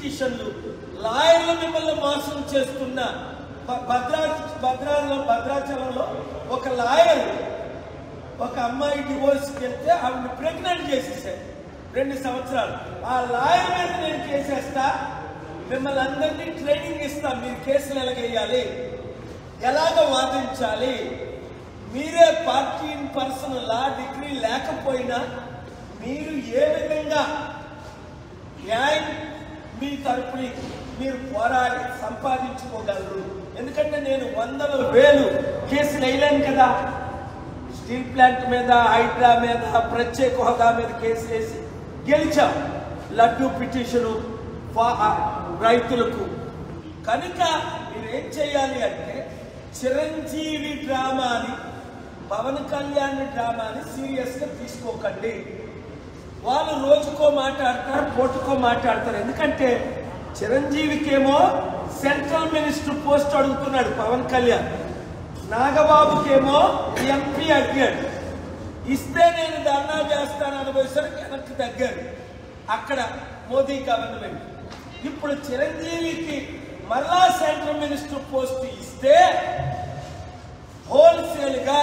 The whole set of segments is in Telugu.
పిటిషన్లు, లాయర్లు మిమ్మల్ని మోసం చేస్తున్న భద్రాచలంలో ఒక లాయర్ ఒక అమ్మాయి డివోర్స్కి వెళ్తే ఆవిడ ప్రెగ్నెంట్ చేసేసాడు 2 సంవత్సరాలు. ఆ లాయర్ మీద నేను కేసేస్తా, మిమ్మల్ని అందరినీ ట్రైనింగ్ ఇస్తా, మీరు కేసులు ఎలాగేయాలి, ఎలాగ వాదించాలి. మీరే party in person law degree లేకపోయినా మీరు ఏ విధంగా న్యాయం మీ తరపుని మీరు పోరాడి సంపాదించుకోగలరు. ఎందుకంటే నేను 100,000 కేసులు వేయలేను కదా. స్టీల్ ప్లాంట్ మీద, హైడ్రా మీద, ప్రత్యేక హోదా మీద కేసు వేసి గెలిచాం. లడ్డూ పిటిషను రైతులకు. కనుక మీరేం చేయాలి అంటే చిరంజీవి డ్రామాని, పవన్ కళ్యాణ్ డ్రామాని సీరియస్గా తీసుకోకండి. వాళ్ళు రోజుకో మాట్లాడతారు, పూటకో మాట్లాడతారు. ఎందుకంటే చిరంజీవికేమో సెంట్రల్ మినిస్టర్ పోస్ట్ అడుగుతున్నాడు పవన్ కళ్యాణ్, నాగబాబుకేమో ఎంపీ అడిగాడు. ఇస్తే నేను ధర్నా చేస్తాను అనుభవిసరికి వెనక్కి తగ్గారు అక్కడ మోదీ గవర్నమెంట్. ఇప్పుడు చిరంజీవికి మరలా సెంట్రల్ మినిస్టర్ పోస్ట్ ఇస్తే హోల్సేల్ గా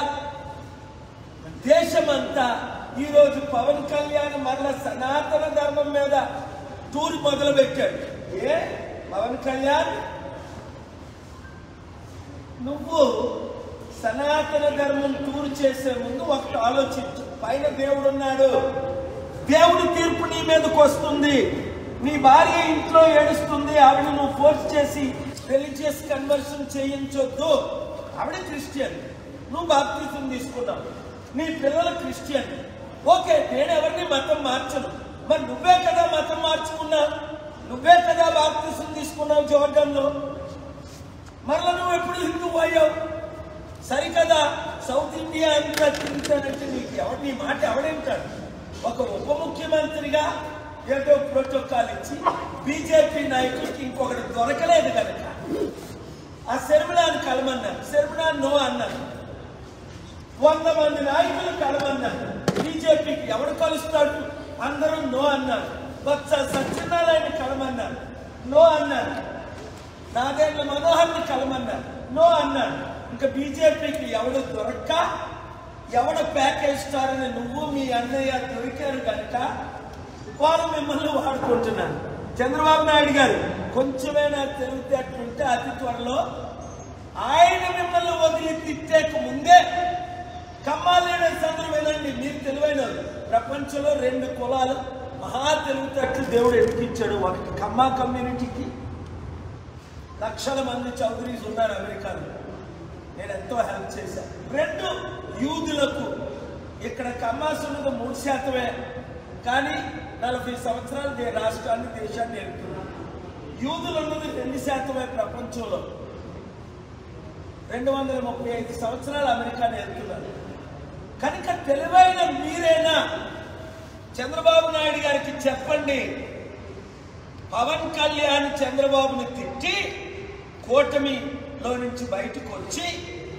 దేశమంతా ఈరోజు పవన్ కళ్యాణ్ మరలా సనాతన ధర్మం మీద టూర్ మొదలు పెట్టాడు. ఏ పవన్ కళ్యాణ్, నువ్వు సనాతన ధర్మం టూర్ చేసే ముందు ఒకటి ఆలోచించు. పైన దేవుడు ఉన్నాడు, దేవుడి తీర్పు నీ మీదకి వస్తుంది. నీ భార్య ఇంట్లో ఏడుస్తుంది, ఆవిడ నువ్వు ఫోర్స్ చేసి రిలీజియస్ కన్వర్షన్ చేయించొద్దు. ఆవిడ క్రిస్టియన్, నువ్వు బాప్తిజం తీసుకున్నావు, నీ పిల్లలు క్రిస్టియన్. ఓకే, నేను ఎవరిని మతం మార్చను. మరి నువ్వే కదా మతం మార్చుకున్నావు, నువ్వే కదా బాప్తిజం తీసుకున్నావు జోర్డన్లో. మరలా నువ్వు ఎప్పుడు హిందూ అయ్యావు? సరికదా. సౌత్ ఇండియా అంతా తిరుగుతానంటే నీకు ఎవరు, నీ మాట ఎవడేంటాడు? ఒక ఉప ముఖ్యమంత్రిగా ఏదో ప్రోటోకాల్ ఇచ్చి బీజేపీ నాయకులకి ఇంకొకటి దొరకలేదు కనుక ఆ శర్మిలాని కలమన్నారు. శర్మిలాని నో అన్నారు. 100 మంది నాయకులు కలమన్నారు. బీజేపీకి ఎవడు కలుస్తాడు? అందరూ నో అన్నారు. బొత్స సత్యనారాయణ కలమన్నారు, నో అన్నారు. నాదేళ్ల మనోహర్ని కలమన్నారు, నో అన్నారు. ఇంకా బీజేపీకి ఎవడు దొరక్క, ఎవడ ప్యాకేజ్ స్టార్ అని నువ్వు మీ అన్నయ్య దొరికారు కనుక వాళ్ళు మిమ్మల్ని వాడుకుంటున్నారు. చంద్రబాబు నాయుడు గారు కొంచెమైనా తెలివితేటలుంటే అతి త్వరలో ఆయన మిమ్మల్ని వదిలి తిట్టేక ముందే కమ్మా లీడర్స్ అందరూ వినండి, మీరు తెలివైన ప్రపంచంలో 2 కులాలు మహా తెలివితేటలు దేవుడు ఎదిగించాడు. ఒకటి కమ్మా కమ్యూనిటీకి లక్షల మంది చౌదరీస్ ఉన్నారు అమెరికాలో, నేను ఎంతో హెల్ప్ చేశాను. 2 యూదులకు, ఇక్కడ కమ్మాస్ ఉన్నది 3%, కానీ 40 సంవత్సరాలు రాష్ట్రాన్ని దేశాన్ని వెళ్తున్నారు. యూదులు ఉన్నది 2% ప్రపంచంలో. 235 సంవత్సరాలు అమెరికాని వెళ్తున్నారు. కనుక తెలివైన మీరైనా చంద్రబాబు నాయుడు గారికి చెప్పండి, పవన్ కళ్యాణ్ చంద్రబాబుని తిట్టి కూటమిలో నుంచి బయటకు వచ్చి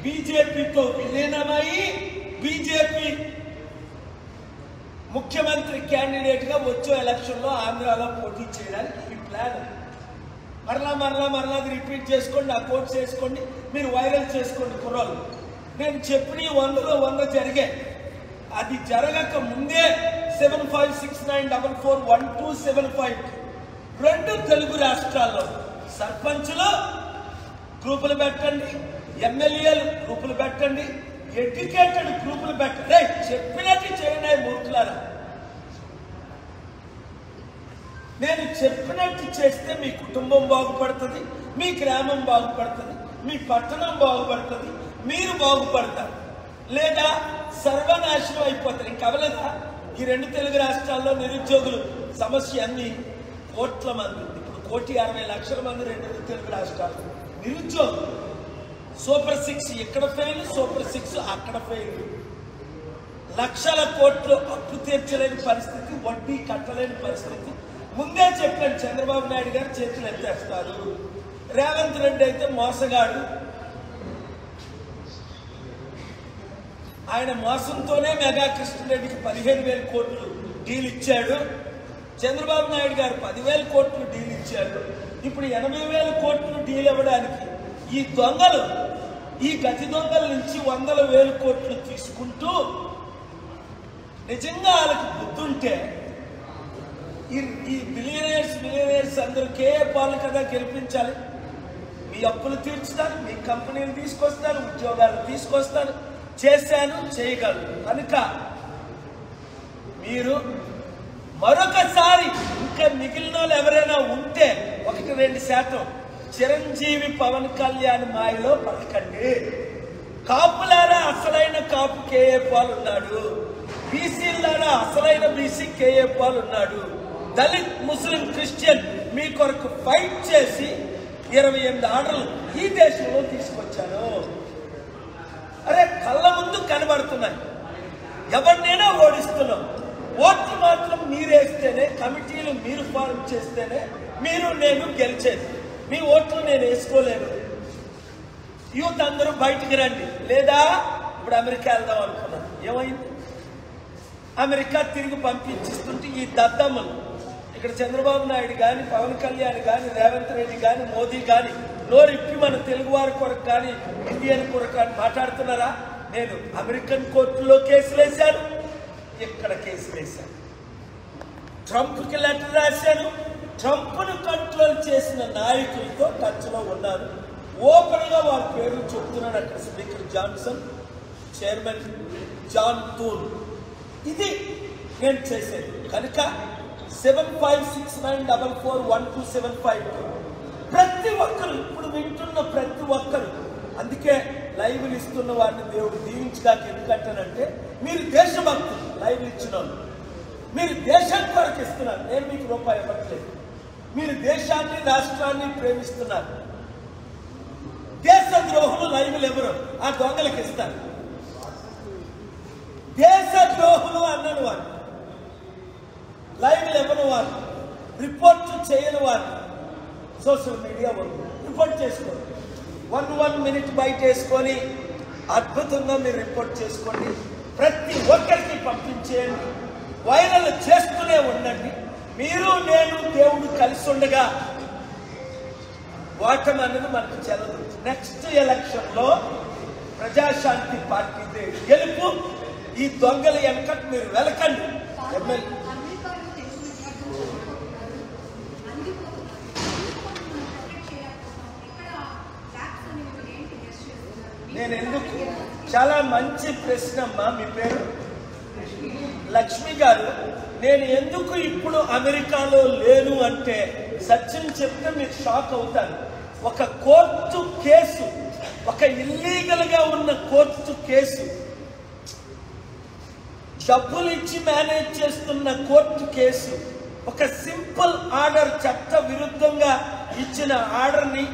బీజేపీతో విలీనమై బీజేపీ ముఖ్యమంత్రి క్యాండిడేట్ గా వచ్చే ఎలక్షన్ లో ఆంధ్రాలో పోటీ చేయడానికి ఈ ప్లాన్. మరలా రిపీట్ చేసుకోండి, ఆ కోర్స్ చేసుకోండి, మీరు వైరల్ చేసుకోండి కుర్రోళ్ళు. నేను చెప్పిన 100లో 100 జరిగాయి. అది జరగక ముందే 7569441275 2 తెలుగు రాష్ట్రాల్లో సర్పంచులు గ్రూపులు పెట్టండి, ఎమ్మెల్యేలు గ్రూపులు పెట్టండి, ఎడ్యుకేటెడ్ గ్రూపులు పెట్టండి. చెప్పినట్టు చేయండి మూర్ఖులారా. నేను చెప్పినట్టు చేస్తే మీ కుటుంబం బాగుపడుతుంది, మీ గ్రామం బాగుపడుతుంది, మీ పట్టణం బాగుపడుతుంది, మీరు బాగుపడతారు. లేదా సర్వనాశనం అయిపోతారు. ఇంకా అవలేదా? ఈ 2 తెలుగు రాష్ట్రాల్లో నిరుద్యోగులు సమస్య అన్ని కోట్ల మంది, ఇప్పుడు 1,60,00,000 మంది 2 తెలుగు రాష్ట్రాలు నిరుద్యోగులు. సూపర్ 6 ఇక్కడ ఫెయిల్, సూపర్ 6 అక్కడ ఫెయిల్. లక్షల కోట్లు అప్పు తీర్చలేని పరిస్థితి, వడ్డీ కట్టలేని పరిస్థితి. ముందే చెప్పాను, చంద్రబాబు నాయుడు గారు చేతులు ఎత్తేస్తారు. రేవంత్ రెడ్డి అయితే మోసగాడు, ఆయన మోసంతోనే మెగా కృష్ణారెడ్డికి 15,000 కోట్లు డీల్ ఇచ్చాడు. చంద్రబాబు నాయుడు గారు 10,000 కోట్లు డీల్ ఇచ్చారు. ఇచ్చారు. ఇప్పుడు 80,000 కోట్లు డీల్ ఇవ్వడానికి ఈ దొంగలు, ఈ గజి దొంగల నుంచి 100,000 కోట్లు తీసుకుంటూ, నిజంగా వాళ్ళకి బుద్ధుంటే ఈ బిలియనర్స్ అందరూ కేఏ పాలు కదా గెలిపించాలి. మీ అప్పులు తీర్చుతారు, మీ కంపెనీలు తీసుకొస్తారు, ఉద్యోగాలు తీసుకొస్తారు, చేశాను చేయగలరు. కనుక మీరు మరొకసారి ఇంకా మిగిలిన వాళ్ళు ఎవరైనా ఉంటే 1-2% చిరంజీవి పవన్ కళ్యాణ్ మాయలో పడకండి. కాపులారా అసలైన కాపు కేఏ పాల్ ఉన్నాడు, బీసీలారా అసలైన బీసీ కేఏ పాల్ ఉన్నాడు. దళిత్, ముస్లిం, క్రిస్టియన్ మీ కొరకు ఫైట్ చేసి 28 ఆర్డర్లు ఈ దేశంలో తీసుకొచ్చాను. అరే కళ్ళ ముందు కనబడుతున్నాయి, ఎవరినైనా ఓడిస్తున్నాం. ఓట్లు మాత్రం మీరేస్తేనే, కమిటీలు మీరు ఫార్మ్ చేస్తేనే మీరు నేను గెలిచేది. మీ ఓట్లు నేను వేసుకోలేను. యూత్ అందరూ బయటికి రండి, లేదా ఇప్పుడు అమెరికా వెళ్దాం అనుకున్నాను. ఏమైంది? అమెరికా తిరిగి పంపించిస్తుంటే ఈ దద్దమ్మలు ఇక్కడ చంద్రబాబు నాయుడు కానీ, పవన్ కళ్యాణ్ కానీ, రేవంత్ రెడ్డి కానీ, మోదీ కానీ నోరిప్పి మన తెలుగువారి కొరకు కానీ, ఇండియన్ కొరకు కానీ మాట్లాడుతున్నారా? నేను అమెరికన్ కోర్టులో కేసులు వేశాను, ఇక్కడ కేసులు వేశాను. ట్రంప్కి లెటర్ రాశాను. ట్రంప్ను కంట్రోల్ చేసిన నాయకులతో టచ్లో ఉన్నారు. ఓపెన్గా వారి పేర్లు చెప్తున్నాడు అక్కడ స్పీకర్ జాన్సన్, చైర్మన్ జాన్ థూన్. ఇది నేను చేసేది. కనుక 7569441275 ప్రతి ఒక్కరు, ఇప్పుడు వింటున్న ప్రతి ఒక్కరు, అందుకే లైవ్లు ఇస్తున్న వారిని దేవుడు దీవించడానికి. ఎందుకంటానంటే మీరు దేశభక్తులు. లైవ్లు ఇచ్చిన వాళ్ళు మీరు దేశం కొరకు ఇస్తున్నారు. నేను మీకు రూపాయి ఇవ్వట్లేదు. మీరు దేశాన్ని, రాష్ట్రాన్ని ప్రేమిస్తున్నారు. దేశ ద్రోహులు లైవ్లు ఎవరు? ఆ దొంగలకు ఇస్తారు. దేశ ద్రోహులు అన్నను వారు, లైవ్లు ఎవరు వారు, రిపోర్ట్ చేయని వారు సోషల్ మీడియా వాళ్ళు రిపోర్ట్ చేసుకోండి. 1 minute బయట వేసుకొని అద్భుతంగా మీరు రిపోర్ట్ చేసుకోండి. ప్రతి ఒక్కరికి పంపించేయండి, వైరల్ చేస్తూనే ఉండండి. మీరు, నేను, దేవుడు కలిసి ఉండగా ఓటమి అనేది మనకు చెల్లదు. నెక్స్ట్ ఎలక్షన్లో ప్రజాశాంతి పార్టీ గెలుపు. ఈ దొంగల వెనకకు మీరు వెళ్ళకండి. నేను ఎందుకు, చాలా మంచి ప్రశ్న అమ్మా. మీ పేరు లక్ష్మి గారు. నేను ఎందుకు ఇప్పుడు అమెరికాలో లేను అంటే సత్యం చెప్తే మీరు షాక్ అవుతారు. ఒక కోర్టు కేసు, ఒక ఇల్లీగల్ గా ఉన్న కోర్టు కేసు, డబ్బులు ఇచ్చి మేనేజ్ చేస్తున్న కోర్టు కేసు, ఒక సింపుల్ ఆర్డర్, చట్ట విరుద్ధంగా ఇచ్చిన ఆర్డర్ని